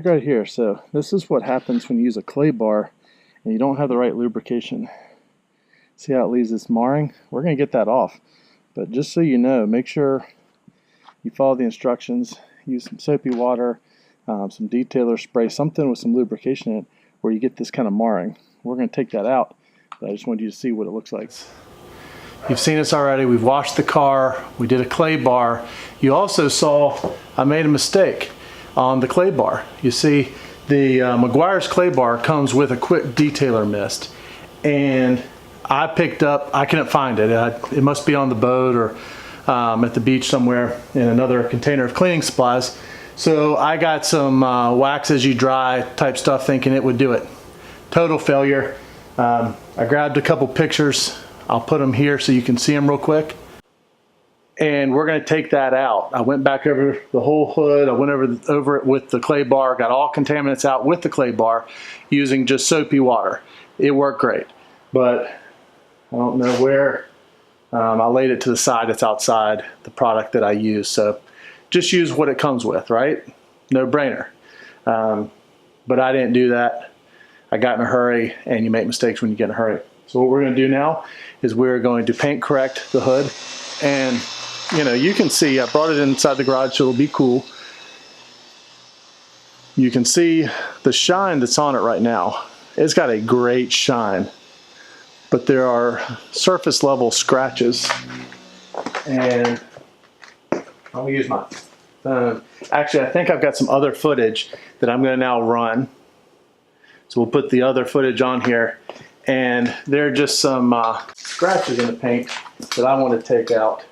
Look right here. So this is what happens when you use a clay bar and you don't have the right lubrication. See how it leaves this marring? We're going to get that off. But just so you know, make sure you follow the instructions. Use some soapy water, some detailer spray, something with some lubrication in it where you get this kind of marring. We're going to take that out, but I just wanted you to see what it looks like. You've seen us already. We've washed the car. We did a clay bar. You also saw I made a mistake on the clay bar. You see, the Meguiars Clay Bar comes with a quick detailer mist, and I picked up, I couldn't find it. It must be on the boat or at the beach somewhere in another container of cleaning supplies. So I got some wax as you dry type stuff thinking it would do it. Total failure. I grabbed a couple pictures. I'll put them here so you can see them real quick. And we're going to take that out. I went back over the whole hood. I went over it with the clay bar, got all contaminants out with the clay bar using just soapy water. It worked great, but I don't know where. I laid it to the side. It's outside the product that I use. So just use what it comes with, right? No brainer. But I didn't do that. I got in a hurry, and you make mistakes when you get in a hurry. So what we're going to do now is we're going to paint correct the hood. And you know, you can see I brought it inside the garage so it'll be cool. You can see the shine that's on it right now. It's got a great shine, but there are surface level scratches. And I'm gonna use my phone. Actually, I think I've got some other footage that I'm gonna now run. So we'll put the other footage on here. And there are just some scratches in the paint that I want to take out.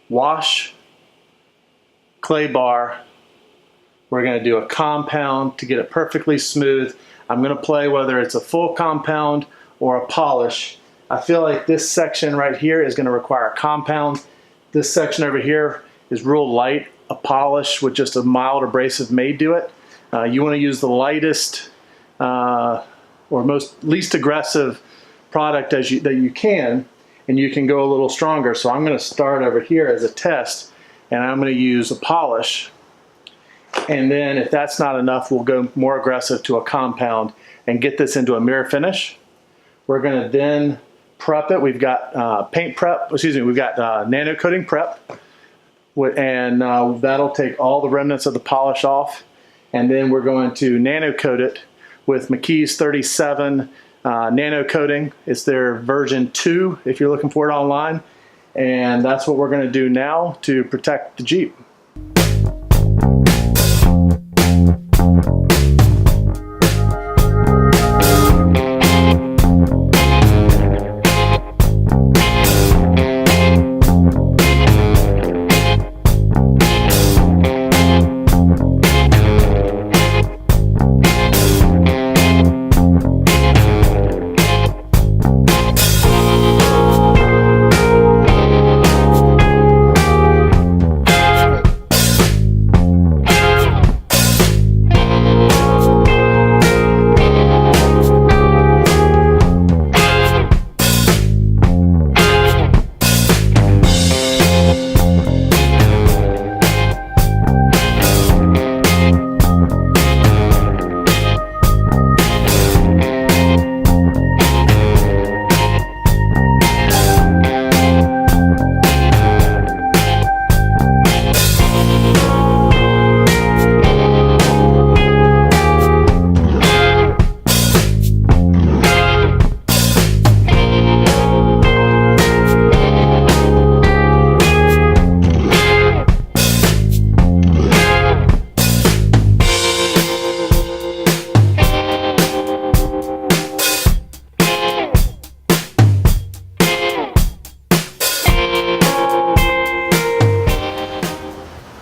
Wash, clay bar. We're going to do a compound to get it perfectly smooth. I'm going to play whether it's a full compound or a polish. I feel like this section right here is going to require a compound. This section over here is real light. A polish with just a mild abrasive may do it. You want to use the lightest or least aggressive product that you can, and you can go a little stronger. So I'm going to start over here as a test, and I'm going to use a polish. And then if that's not enough, we'll go more aggressive to a compound and get this into a mirror finish. We're going to then prep it. We've got paint prep, we've got nano coating prep. And that'll take all the remnants of the polish off. And then we're going to nano coat it with McKee's 37 Nano coating. It's their version 2 if you're looking for it online. And that's what we're going to do now to protect the Jeep.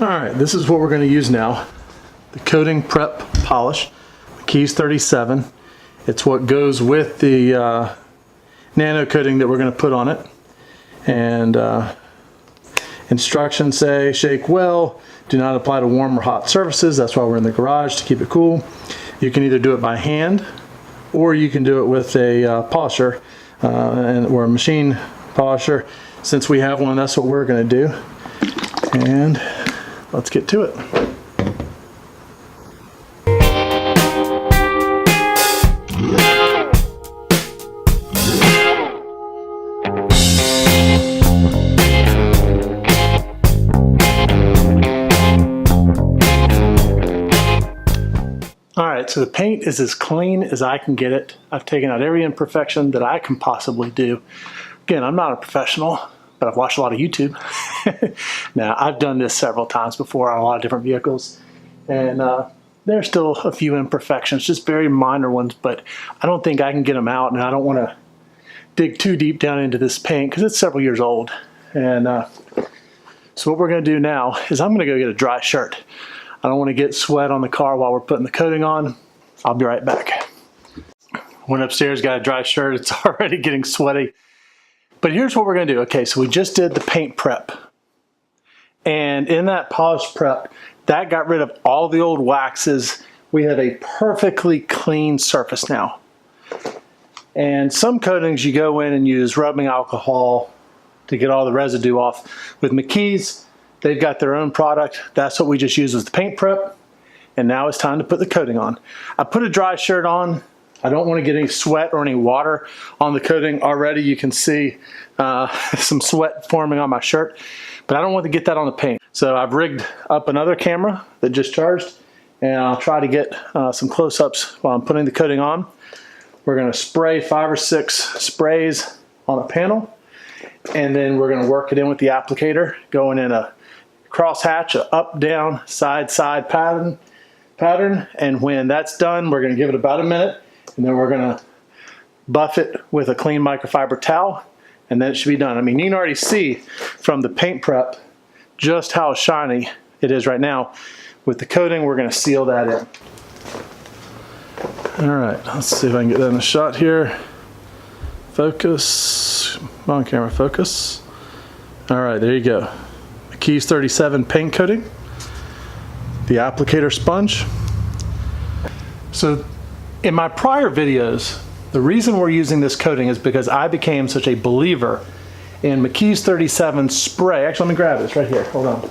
Alright, this is what we're going to use now. The coating prep polish, McKee's 37. It's what goes with the nano coating that we're going to put on it. And instructions say shake well, do not apply to warm or hot surfaces. That's why we're in the garage, to keep it cool. You can either do it by hand or you can do it with a polisher or a machine polisher. Since we have one, that's what we're going to do. And let's get to it. So the paint is as clean as I can get it. I've taken out every imperfection that I can possibly do. Again, I'm not a professional, but I've watched a lot of YouTube. Now, I've done this several times before on a lot of different vehicles, and there's still a few imperfections, just very minor ones, but I don't think I can get them out, and I don't want to dig too deep down into this paint because it's several years old. And so what we're going to do now is I'm going to go get a dry shirt. I don't want to get sweat on the car while we're putting the coating on. I'll be right back. Went upstairs, got a dry shirt. It's already getting sweaty. But here's what we're going to do. Okay, so we just did the paint prep. And in that polish prep, that got rid of all the old waxes. We have a perfectly clean surface now. And some coatings you go in and use rubbing alcohol to get all the residue off. With McKee's, they've got their own product. That's what we just used as the paint prep. And now it's time to put the coating on. I put a dry shirt on. I don't want to get any sweat or any water on the coating. Already you can see some sweat forming on my shirt, but I don't want to get that on the paint. So I've rigged up another camera that just charged, and I'll try to get some close-ups while I'm putting the coating on. We're going to spray 5 or 6 sprays on a panel, and then we're going to work it in with the applicator, going in a crosshatch, a up, down, side, side pattern. And when that's done, we're going to give it about a minute, and then we're going to buff it with a clean microfiber towel, and then it should be done. I mean, you can already see from the paint prep just how shiny it is right now. With the coating, we're going to seal that in. All right, let's see if I can get that in the shot here. Focus. Come on, camera, focus. All right, there you go. McKee's 37 paint coating. The applicator sponge. So in my prior videos, the reason we're using this coating is because I became such a believer in McKee's 37 spray. Actually, let me grab it. It's right here. Hold on.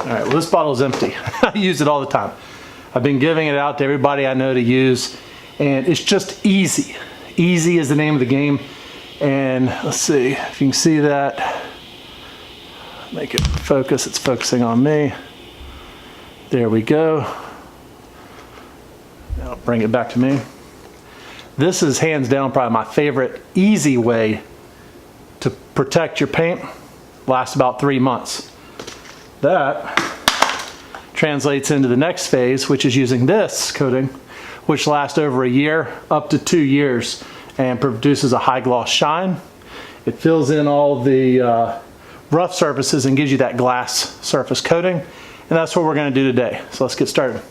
All right, well, this bottle is empty. I use it all the time. I've been giving it out to everybody I know to use, and it's just easy. Easy is the name of the game. And let's see if you can see that. Make it focus. It's focusing on me. There we go. Now bring it back to me. This is hands down probably my favorite easy way to protect your paint. Lasts about 3 months. That translates into the next phase, which is using this coating, which lasts over a year, up to 2 years, and produces a high gloss shine. It fills in all the rough surfaces and gives you that glass surface coating. And that's what we're going to do today. So let's get started.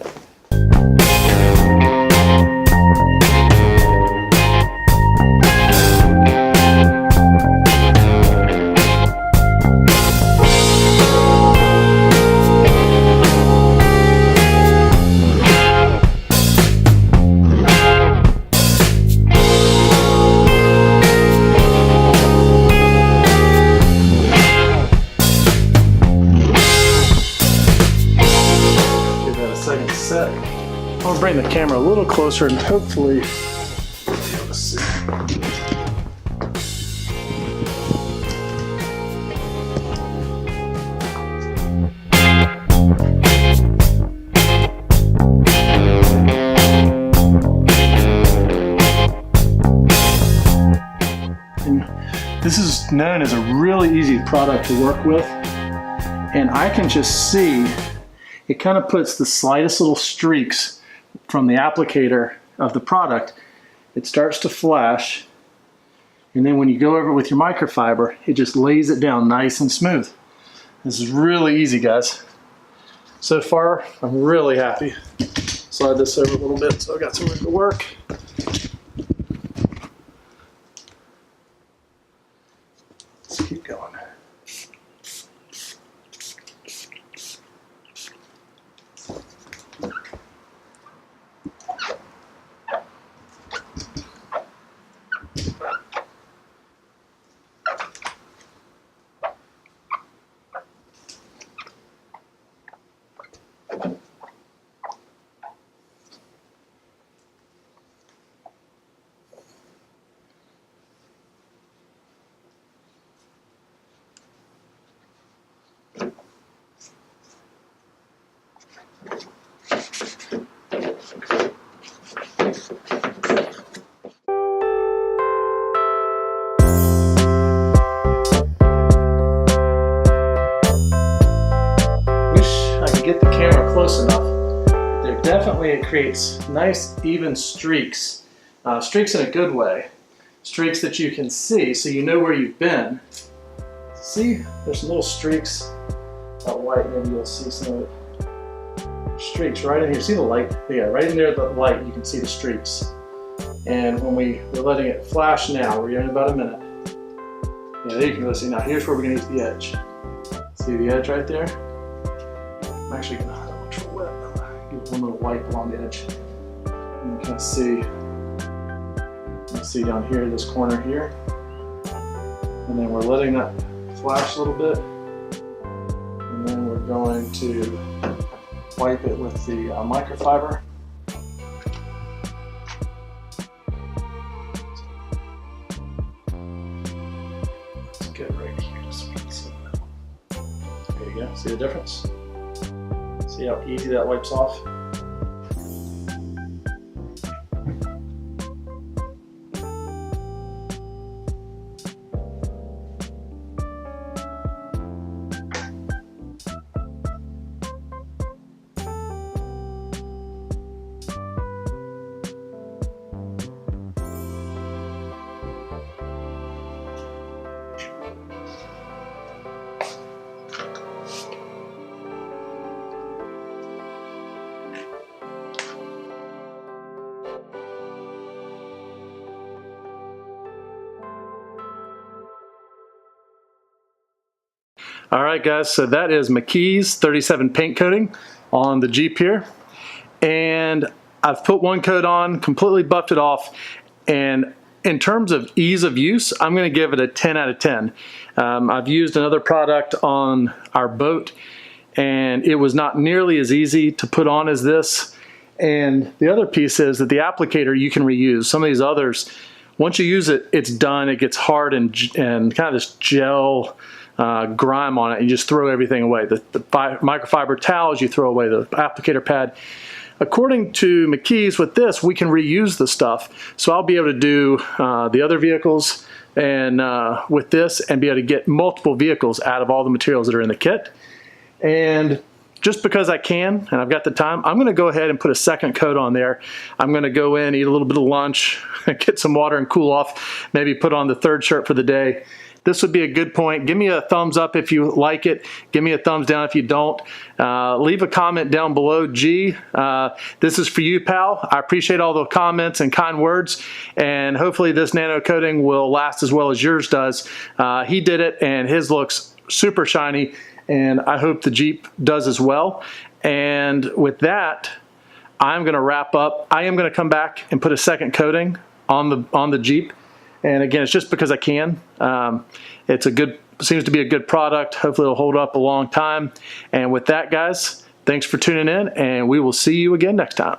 I'm going to bring the camera a little closer and hopefully you'll be able to see. And this is known as a really easy product to work with, and I can just see it kind of puts the slightest little streaks from the applicator of the product. It starts to flash, and then when you go over it with your microfiber, it just lays it down nice and smooth. This is really easy, guys. So far, I'm really happy. Slide this over a little bit so I've got some room to work. Let's keep going. Consequently, it creates nice even streaks. Streaks in a good way. Streaks that you can see so you know where you've been. See, there's some little streaks of white, maybe you'll see some of it. Streaks right in here. See the light? Yeah, right in there, the light, you can see the streaks. And when we're letting it flash now, we're in about a minute. Yeah, there you can really see. Now here's where we're gonna use the edge. See the edge right there? I'm actually gonna have a little wet. Give one little wipe along the edge. And you can see, you can see down here, this corner here. And then we're letting that flash a little bit. And then we're going to wipe it with the microfiber. Let's get right here so we can see that. There you go. See the difference? See how easy that wipes off? All right, guys, so that is McKee's 37 paint coating on the Jeep here. And I've put one coat on, completely buffed it off. And in terms of ease of use, I'm gonna give it a 10 out of 10. I've used another product on our boat, and it was not nearly as easy to put on as this. And the other piece is that the applicator you can reuse. Some of these others, once you use it, it's done. It gets hard and kind of this gel grime on it. You just throw everything away. The microfiber towels, you throw away. The applicator pad. According to McKee's, with this, we can reuse the stuff. So I'll be able to do the other vehicles and with this and be able to get multiple vehicles out of all the materials that are in the kit. And just because I can and I've got the time, I'm going to go ahead and put a second coat on there. I'm going to go in, eat a little bit of lunch, get some water and cool off, maybe put on the third shirt for the day. This would be a good point. Give me a thumbs up if you like it. Give me a thumbs down if you don't. Leave a comment down below. G, this is for you, pal. I appreciate all the comments and kind words, and hopefully this nano coating will last as well as yours does. He did it, and his looks super shiny, and I hope the Jeep does as well. And with that, I'm going to wrap up. I am going to come back and put a second coating on the Jeep. And again, it's just because I can. It's seems to be a good product. Hopefully it'll hold up a long time. And with that, guys, thanks for tuning in, and we will see you again next time.